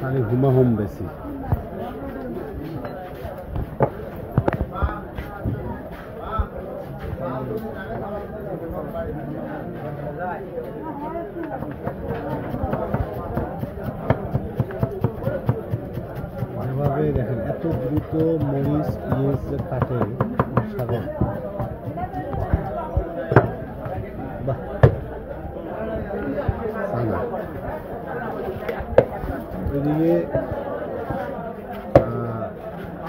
খালি হুমাহুম বেশি। এভাবে দেখেন এত দ্রুত মরিচ পিঁয়াজ যে কাটে সাগর। বাহ, এদিকে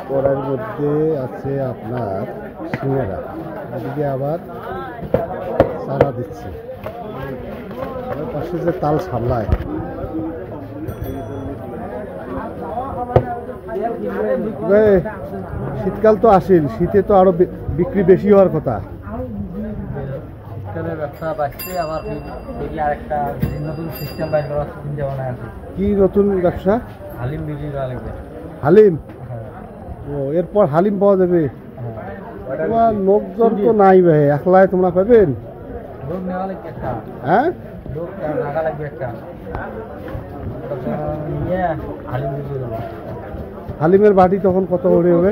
কড়ার মধ্যে আছে আপনার সিঙ্গারা, এদিকে আবার চারা দিচ্ছে, পাশে যে তাল সামলায়। শীতকাল তো আসেন, শীতে তো আরো বিক্রি বেশি হওয়ার কথা। কি নতুন ব্যবসা? হালিম বিক্রি করা লাগবে। হালিম? ও, এরপর হালিম পাওয়া যাবে? তোমার লোকজন তো নাই ভাই, একলাই তোমরা পাবেন? হ্যাঁ, হালিমের বাটি তখন কত করে হবে?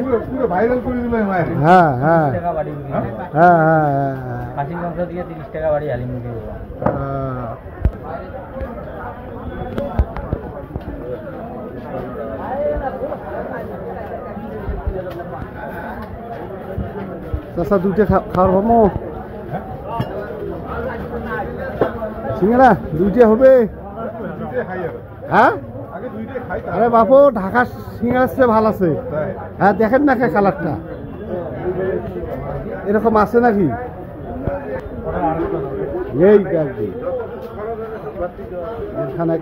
হ্যাঁ হ্যাঁ হ্যাঁ হ্যাঁ, খাসির মাংস দিয়ে 30 টাকা বাড়ি হালিম বিক্রি করবো। চাষা দুইটা খাওয়ার ভাবো, সিঙ্গারা দুইটা হবে? হ্যাঁ, আরে বাপু ঢাকার সিঙ্গারার চেয়ে ভালো আছে। হ্যাঁ, দেখেন না কালারটা এরকম আছে নাকি? এই আর কি এখানে।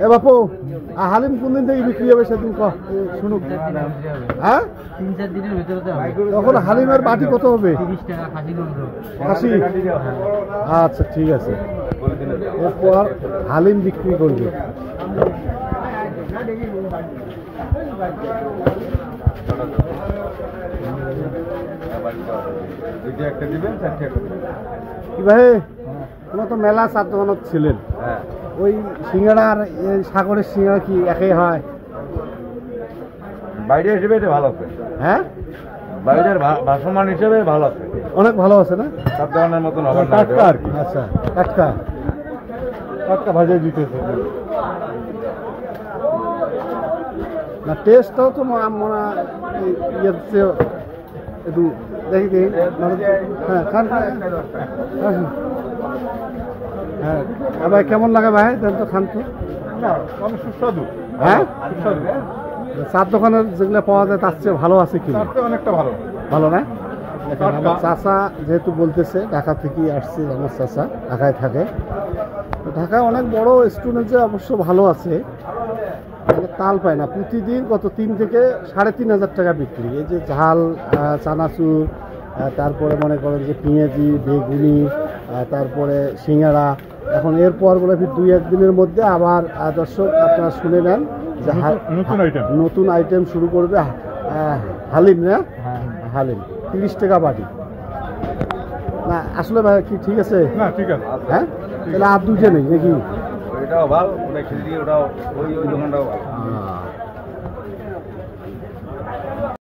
এ বাপু, হালিম কোন দিন থেকে বিক্রি হবে সেদিন শুনুক। হ্যাঁ, 3-4 দিনের ভিতরে তখন হালিমের বাটি কত হবে? 30 টাকা খাসি। আচ্ছা ঠিক আছে, এরপর হালিম বিক্রি করবে। কি ভাই, তোমরা তো মেলা চার দোকানত ছিলেন, ওই সিঙ্গাড়া আর সাগরের সিঙ্গাড়া কি একই হয়? বাইরে হিসেবে এটা ভালো আছে। হ্যাঁ, বাইরের ভাসমান হিসেবে ভালো আছে, অনেক ভালো আছে না? সব ধরনের মতন হবে না। টাটকা আর কি। আচ্ছা, টাটকা টাটকা ভাজা দিতেছে না? টেস্টটাও তো মনে ইয়ে একটু দেখি দেখি। হ্যাঁ খান, হ্যাঁ ভাই কেমন লাগে ভাই? দেন তো খান তো। সুস্বাদু। হ্যাঁ, সুস্বাদু। চার দোকানের যেগুলো পাওয়া যায় তার চেয়ে ভালো আছে কি? অনেকটা ভালো। ভালো না? আমার চাচা যেহেতু বলতেছে ঢাকা থেকেই আসছে, আমার চাচা ঢাকায় থাকে, ঢাকায় অনেক বড় স্টুডেন্ট অবশ্য ভালো আছে, তাল পায় না। প্রতিদিন কত 3 থেকে 3,500 টাকা বিক্রি। এই যে ঝাল, চানাচুর, তারপরে মনে করেন যে পেঁয়াজি, বেগুনি, তারপরে সিঙ্গারা। এখন এরপর বলে 2-1 দিনের মধ্যে আবার দর্শক আপনারা শুনে নেন যে নতুন আইটেম শুরু করবে হালিম। না হালিম 30 টাকা বাটি না? আসলে ভাই কি ঠিক আছে? না ঠিক আছে। হ্যাঁ, তাহলে আর দুইটা নেই নাকি? ওইটাও ভালো, ওটা খিচুড়ি, ওটাও ওই দোকানটাও ভালো।